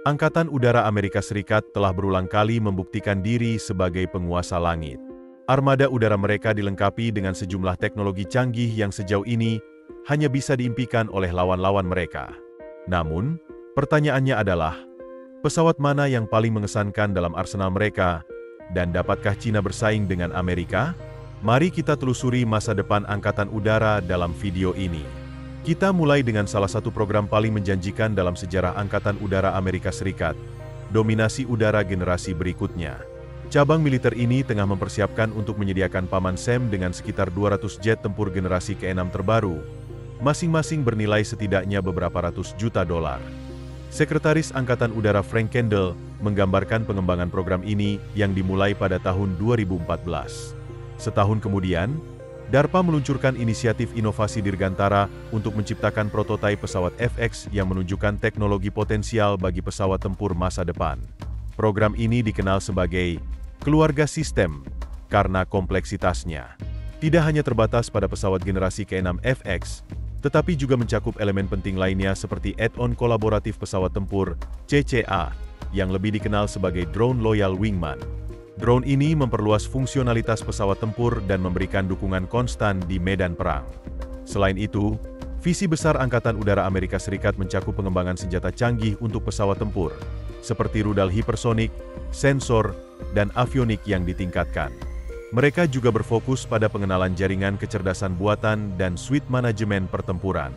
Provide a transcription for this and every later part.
Angkatan Udara Amerika Serikat telah berulang kali membuktikan diri sebagai penguasa langit. Armada udara mereka dilengkapi dengan sejumlah teknologi canggih yang sejauh ini hanya bisa diimpikan oleh lawan-lawan mereka. Namun, pertanyaannya adalah, pesawat mana yang paling mengesankan dalam arsenal mereka, dan dapatkah Cina bersaing dengan Amerika? Mari kita telusuri masa depan Angkatan Udara dalam video ini. Kita mulai dengan salah satu program paling menjanjikan dalam sejarah Angkatan Udara Amerika Serikat, dominasi udara generasi berikutnya. Cabang militer ini tengah mempersiapkan untuk menyediakan Paman Sam dengan sekitar 200 jet tempur generasi ke-6 terbaru, masing-masing bernilai setidaknya beberapa ratus juta dolar. Sekretaris Angkatan Udara Frank Kendall menggambarkan pengembangan program ini yang dimulai pada tahun 2014. Setahun kemudian, DARPA meluncurkan inisiatif inovasi dirgantara untuk menciptakan prototipe pesawat FX yang menunjukkan teknologi potensial bagi pesawat tempur masa depan. Program ini dikenal sebagai keluarga sistem karena kompleksitasnya tidak hanya terbatas pada pesawat generasi ke-6 FX, tetapi juga mencakup elemen penting lainnya seperti add-on kolaboratif pesawat tempur CCA yang lebih dikenal sebagai Drone Loyal Wingman. Drone ini memperluas fungsionalitas pesawat tempur dan memberikan dukungan konstan di medan perang. Selain itu, visi besar Angkatan Udara Amerika Serikat mencakup pengembangan senjata canggih untuk pesawat tempur, seperti rudal hipersonik, sensor, dan avionik yang ditingkatkan. Mereka juga berfokus pada pengenalan jaringan kecerdasan buatan dan suite manajemen pertempuran.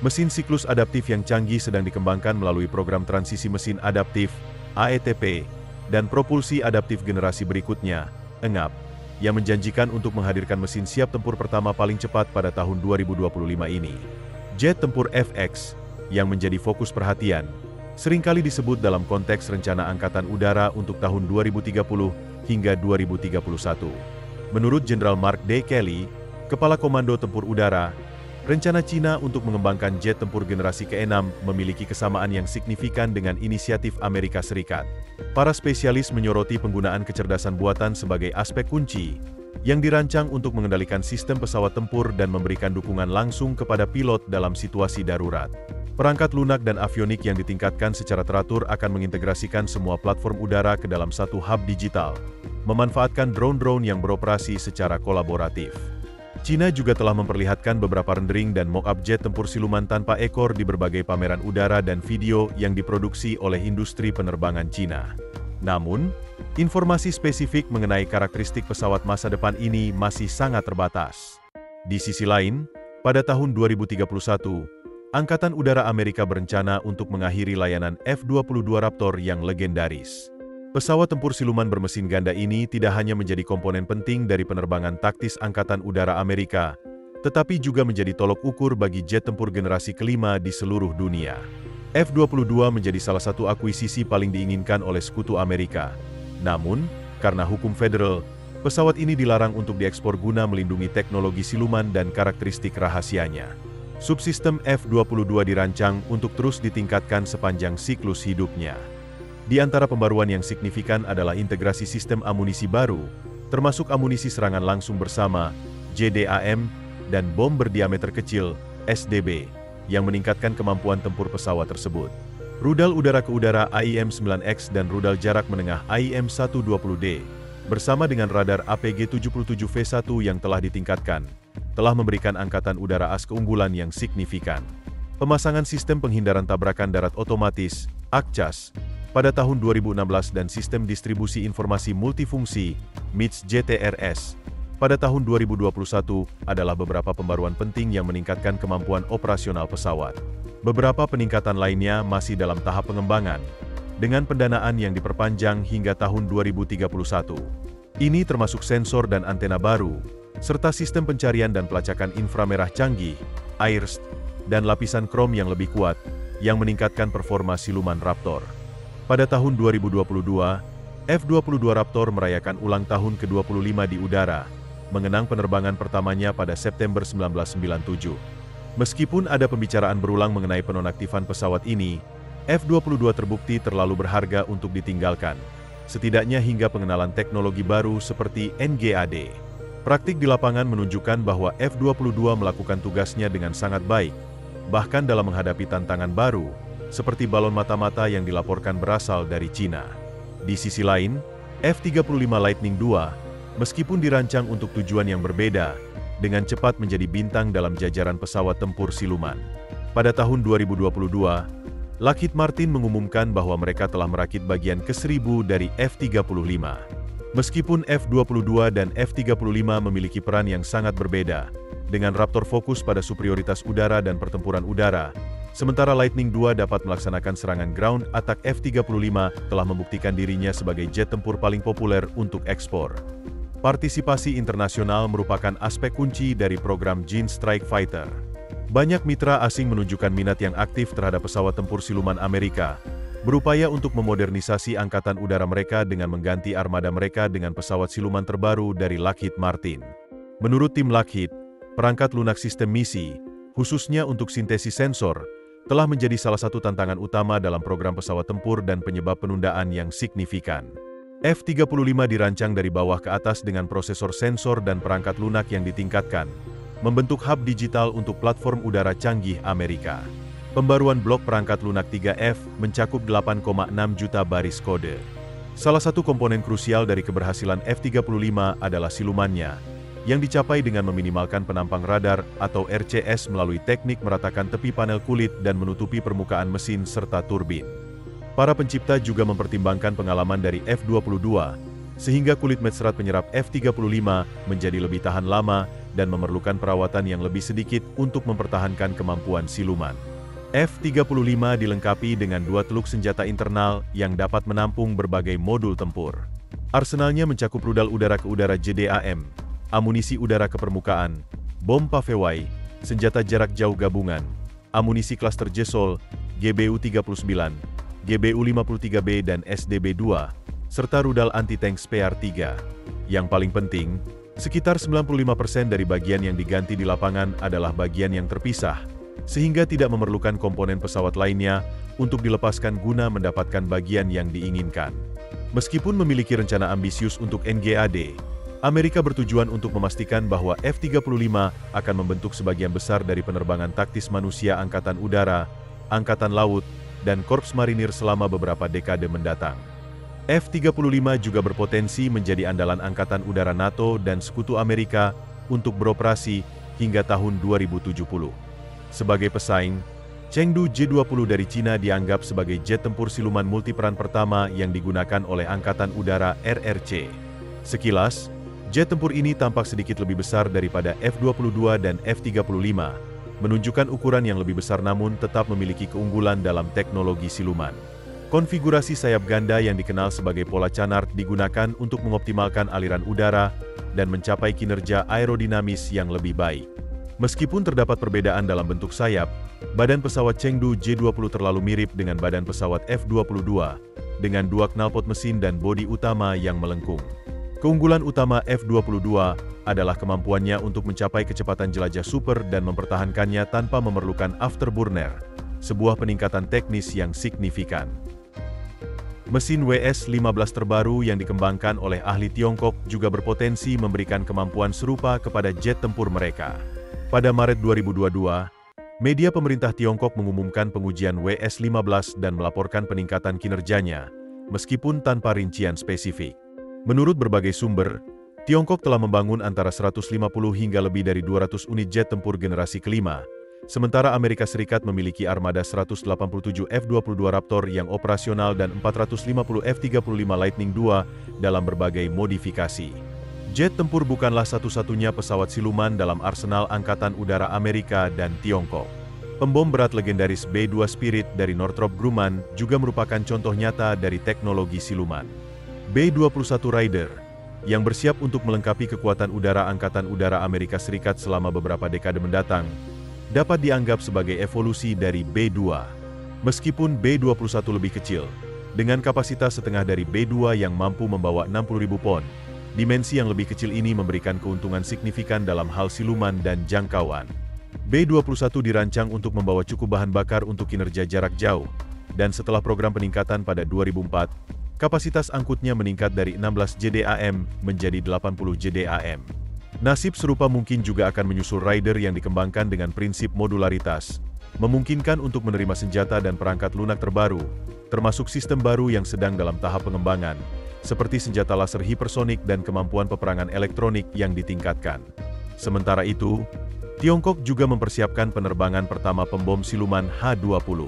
Mesin siklus adaptif yang canggih sedang dikembangkan melalui program transisi mesin adaptif, AETP, dan propulsi adaptif generasi berikutnya, ENGAP, yang menjanjikan untuk menghadirkan mesin siap tempur pertama paling cepat pada tahun 2025 ini. Jet tempur FX, yang menjadi fokus perhatian, seringkali disebut dalam konteks rencana Angkatan Udara untuk tahun 2030 hingga 2031. Menurut Jenderal Mark D. Kelly, Kepala Komando Tempur Udara, rencana Cina untuk mengembangkan jet tempur generasi ke-6 memiliki kesamaan yang signifikan dengan inisiatif Amerika Serikat. Para spesialis menyoroti penggunaan kecerdasan buatan sebagai aspek kunci, yang dirancang untuk mengendalikan sistem pesawat tempur dan memberikan dukungan langsung kepada pilot dalam situasi darurat. Perangkat lunak dan avionik yang ditingkatkan secara teratur akan mengintegrasikan semua platform udara ke dalam satu hub digital, memanfaatkan drone-drone yang beroperasi secara kolaboratif. Cina juga telah memperlihatkan beberapa rendering dan mock-up jet tempur siluman tanpa ekor di berbagai pameran udara dan video yang diproduksi oleh industri penerbangan Cina. Namun, informasi spesifik mengenai karakteristik pesawat masa depan ini masih sangat terbatas. Di sisi lain, pada tahun 2031, Angkatan Udara Amerika berencana untuk mengakhiri layanan F-22 Raptor yang legendaris. Pesawat tempur siluman bermesin ganda ini tidak hanya menjadi komponen penting dari penerbangan taktis Angkatan Udara Amerika, tetapi juga menjadi tolok ukur bagi jet tempur generasi kelima di seluruh dunia. F-22 menjadi salah satu akuisisi paling diinginkan oleh sekutu Amerika. Namun, karena hukum federal, pesawat ini dilarang untuk diekspor guna melindungi teknologi siluman dan karakteristik rahasianya. Subsistem F-22 dirancang untuk terus ditingkatkan sepanjang siklus hidupnya. Di antara pembaruan yang signifikan adalah integrasi sistem amunisi baru, termasuk amunisi serangan langsung bersama, JDAM, dan bom berdiameter kecil, SDB, yang meningkatkan kemampuan tempur pesawat tersebut. Rudal udara-ke-udara AIM-9X dan rudal jarak menengah AIM-120D, bersama dengan radar APG-77V1 yang telah ditingkatkan, telah memberikan Angkatan Udara AS keunggulan yang signifikan. Pemasangan sistem penghindaran tabrakan darat otomatis, ACCAS, pada tahun 2016 dan sistem distribusi informasi multifungsi, MITS JTRS, pada tahun 2021 adalah beberapa pembaruan penting yang meningkatkan kemampuan operasional pesawat. Beberapa peningkatan lainnya masih dalam tahap pengembangan, dengan pendanaan yang diperpanjang hingga tahun 2031. Ini termasuk sensor dan antena baru, serta sistem pencarian dan pelacakan inframerah canggih, IRST, dan lapisan krom yang lebih kuat, yang meningkatkan performa siluman Raptor. Pada tahun 2022, F-22 Raptor merayakan ulang tahun ke-25 di udara, mengenang penerbangan pertamanya pada September 1997. Meskipun ada pembicaraan berulang mengenai penonaktifan pesawat ini, F-22 terbukti terlalu berharga untuk ditinggalkan, setidaknya hingga pengenalan teknologi baru seperti NGAD. Praktik di lapangan menunjukkan bahwa F-22 melakukan tugasnya dengan sangat baik, bahkan dalam menghadapi tantangan baru, seperti balon mata-mata yang dilaporkan berasal dari Cina. Di sisi lain, F-35 Lightning II, meskipun dirancang untuk tujuan yang berbeda, dengan cepat menjadi bintang dalam jajaran pesawat tempur siluman. Pada tahun 2022, Lockheed Martin mengumumkan bahwa mereka telah merakit bagian ke-1000 dari F-35. Meskipun F-22 dan F-35 memiliki peran yang sangat berbeda, dengan Raptor fokus pada superioritas udara dan pertempuran udara, sementara Lightning II dapat melaksanakan serangan ground attack. F-35 telah membuktikan dirinya sebagai jet tempur paling populer untuk ekspor. Partisipasi internasional merupakan aspek kunci dari program Joint Strike Fighter. Banyak mitra asing menunjukkan minat yang aktif terhadap pesawat tempur siluman Amerika, berupaya untuk memodernisasi angkatan udara mereka dengan mengganti armada mereka dengan pesawat siluman terbaru dari Lockheed Martin. Menurut tim Lockheed, perangkat lunak sistem misi, khususnya untuk sintesis sensor, telah menjadi salah satu tantangan utama dalam program pesawat tempur dan penyebab penundaan yang signifikan. F-35 dirancang dari bawah ke atas dengan prosesor sensor dan perangkat lunak yang ditingkatkan, membentuk hub digital untuk platform udara canggih Amerika. Pembaruan blok perangkat lunak 3F mencakup 8,6 juta baris kode. Salah satu komponen krusial dari keberhasilan F-35 adalah silumannya, yang dicapai dengan meminimalkan penampang radar atau RCS melalui teknik meratakan tepi panel kulit dan menutupi permukaan mesin serta turbin. Para pencipta juga mempertimbangkan pengalaman dari F-22, sehingga kulit metserat penyerap F-35 menjadi lebih tahan lama dan memerlukan perawatan yang lebih sedikit untuk mempertahankan kemampuan siluman. F-35 dilengkapi dengan 2 teluk senjata internal yang dapat menampung berbagai modul tempur. Arsenalnya mencakup rudal udara ke udara JDAM, amunisi udara ke permukaan, bom Paveway, senjata jarak jauh gabungan, amunisi klaster JSOL, GBU-39, GBU-53B dan SDB-2, serta rudal anti-tank SPR-3. Yang paling penting, sekitar 95% dari bagian yang diganti di lapangan adalah bagian yang terpisah, sehingga tidak memerlukan komponen pesawat lainnya untuk dilepaskan guna mendapatkan bagian yang diinginkan. Meskipun memiliki rencana ambisius untuk NGAD, Amerika bertujuan untuk memastikan bahwa F-35 akan membentuk sebagian besar dari penerbangan taktis manusia Angkatan Udara, Angkatan Laut, dan Korps Marinir selama beberapa dekade mendatang. F-35 juga berpotensi menjadi andalan Angkatan Udara NATO dan Sekutu Amerika untuk beroperasi hingga tahun 2070. Sebagai pesaing, Chengdu J-20 dari Cina dianggap sebagai jet tempur siluman multiperan pertama yang digunakan oleh Angkatan Udara RRC. Sekilas, jet tempur ini tampak sedikit lebih besar daripada F-22 dan F-35, menunjukkan ukuran yang lebih besar namun tetap memiliki keunggulan dalam teknologi siluman. Konfigurasi sayap ganda yang dikenal sebagai pola canard digunakan untuk mengoptimalkan aliran udara dan mencapai kinerja aerodinamis yang lebih baik. Meskipun terdapat perbedaan dalam bentuk sayap, badan pesawat Chengdu J-20 terlalu mirip dengan badan pesawat F-22, dengan 2 knalpot mesin dan bodi utama yang melengkung. Keunggulan utama F-22 adalah kemampuannya untuk mencapai kecepatan jelajah super dan mempertahankannya tanpa memerlukan afterburner, sebuah peningkatan teknis yang signifikan. Mesin WS-15 terbaru yang dikembangkan oleh ahli Tiongkok juga berpotensi memberikan kemampuan serupa kepada jet tempur mereka. Pada Maret 2022, media pemerintah Tiongkok mengumumkan pengujian WS-15 dan melaporkan peningkatan kinerjanya, meskipun tanpa rincian spesifik. Menurut berbagai sumber, Tiongkok telah membangun antara 150 hingga lebih dari 200 unit jet tempur generasi kelima, sementara Amerika Serikat memiliki armada 187 F-22 Raptor yang operasional dan 450 F-35 Lightning II dalam berbagai modifikasi. Jet tempur bukanlah satu-satunya pesawat siluman dalam arsenal Angkatan Udara Amerika dan Tiongkok. Pembom berat legendaris B-2 Spirit dari Northrop Grumman juga merupakan contoh nyata dari teknologi siluman. B-21 Raider, yang bersiap untuk melengkapi kekuatan udara Angkatan Udara Amerika Serikat selama beberapa dekade mendatang, dapat dianggap sebagai evolusi dari B-2. Meskipun B-21 lebih kecil, dengan kapasitas setengah dari B-2 yang mampu membawa 60.000 pon, dimensi yang lebih kecil ini memberikan keuntungan signifikan dalam hal siluman dan jangkauan. B-21 dirancang untuk membawa cukup bahan bakar untuk kinerja jarak jauh, dan setelah program peningkatan pada 2004, kapasitas angkutnya meningkat dari 16 JDAM menjadi 80 JDAM. Nasib serupa mungkin juga akan menyusul Raider yang dikembangkan dengan prinsip modularitas, memungkinkan untuk menerima senjata dan perangkat lunak terbaru, termasuk sistem baru yang sedang dalam tahap pengembangan, seperti senjata laser hipersonik dan kemampuan peperangan elektronik yang ditingkatkan. Sementara itu, Tiongkok juga mempersiapkan penerbangan pertama pembom siluman H-20.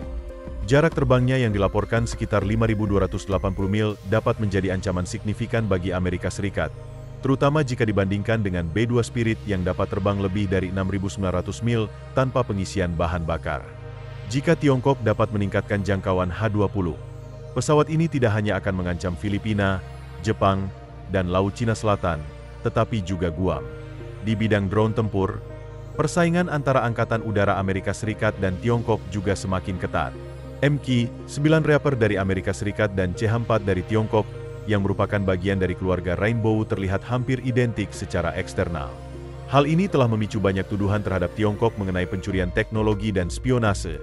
Jarak terbangnya yang dilaporkan sekitar 5.280 mil dapat menjadi ancaman signifikan bagi Amerika Serikat, terutama jika dibandingkan dengan B-2 Spirit yang dapat terbang lebih dari 6.900 mil tanpa pengisian bahan bakar. Jika Tiongkok dapat meningkatkan jangkauan H-20, pesawat ini tidak hanya akan mengancam Filipina, Jepang, dan Laut Cina Selatan, tetapi juga Guam. Di bidang drone tempur, persaingan antara Angkatan Udara Amerika Serikat dan Tiongkok juga semakin ketat. MQ-9 Reaper dari Amerika Serikat dan CH-4 dari Tiongkok, yang merupakan bagian dari keluarga Rainbow, terlihat hampir identik secara eksternal. Hal ini telah memicu banyak tuduhan terhadap Tiongkok mengenai pencurian teknologi dan spionase,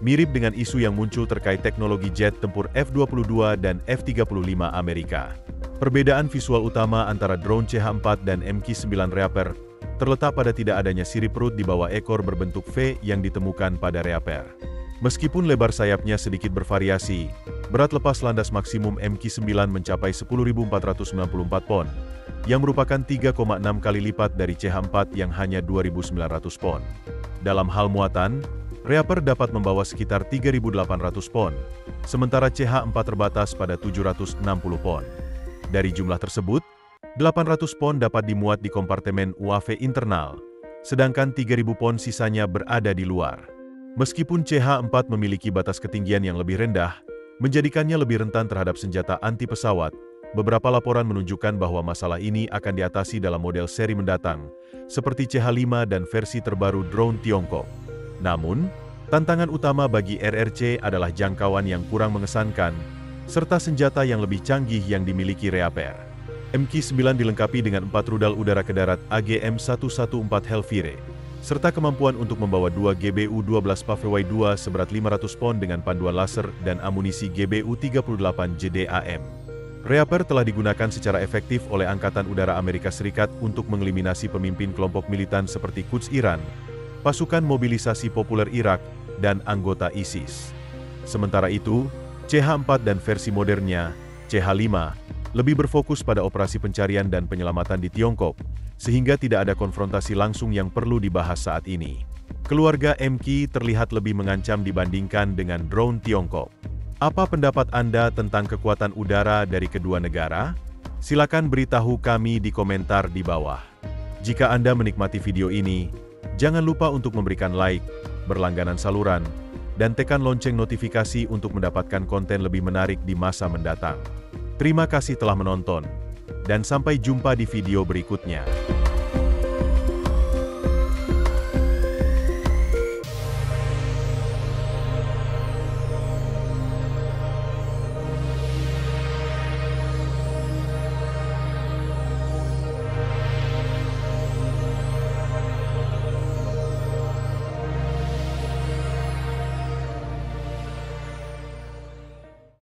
mirip dengan isu yang muncul terkait teknologi jet tempur F-22 dan F-35 Amerika. Perbedaan visual utama antara drone CH-4 dan MQ-9 Reaper terletak pada tidak adanya sirip perut di bawah ekor berbentuk V yang ditemukan pada Reaper. Meskipun lebar sayapnya sedikit bervariasi, berat lepas landas maksimum MQ-9 mencapai 10.494 pon, yang merupakan 3,6 kali lipat dari CH-4 yang hanya 2.900 pon. Dalam hal muatan, Reaper dapat membawa sekitar 3.800 pon, sementara CH-4 terbatas pada 760 pon. Dari jumlah tersebut, 800 pon dapat dimuat di kompartemen UAV internal, sedangkan 3.000 pon sisanya berada di luar. Meskipun CH-4 memiliki batas ketinggian yang lebih rendah, menjadikannya lebih rentan terhadap senjata anti-pesawat, beberapa laporan menunjukkan bahwa masalah ini akan diatasi dalam model seri mendatang, seperti CH-5 dan versi terbaru drone Tiongkok. Namun, tantangan utama bagi RRC adalah jangkauan yang kurang mengesankan, serta senjata yang lebih canggih yang dimiliki Reaper. MQ-9 dilengkapi dengan 4 rudal udara ke darat AGM-114 Hellfire, serta kemampuan untuk membawa 2 GBU-12 Paveway-2 seberat 500 pon dengan panduan laser dan amunisi GBU-38 JDAM. Reaper telah digunakan secara efektif oleh Angkatan Udara Amerika Serikat untuk mengeliminasi pemimpin kelompok militan seperti Quds Iran, pasukan mobilisasi populer Irak, dan anggota ISIS. Sementara itu, CH-4 dan versi modernnya, CH-5, lebih berfokus pada operasi pencarian dan penyelamatan di Tiongkok, sehingga tidak ada konfrontasi langsung yang perlu dibahas saat ini. Keluarga MQ terlihat lebih mengancam dibandingkan dengan drone Tiongkok. Apa pendapat Anda tentang kekuatan udara dari kedua negara? Silakan beritahu kami di komentar di bawah. Jika Anda menikmati video ini, jangan lupa untuk memberikan like, berlangganan saluran, dan tekan lonceng notifikasi untuk mendapatkan konten lebih menarik di masa mendatang. Terima kasih telah menonton, dan sampai jumpa di video berikutnya.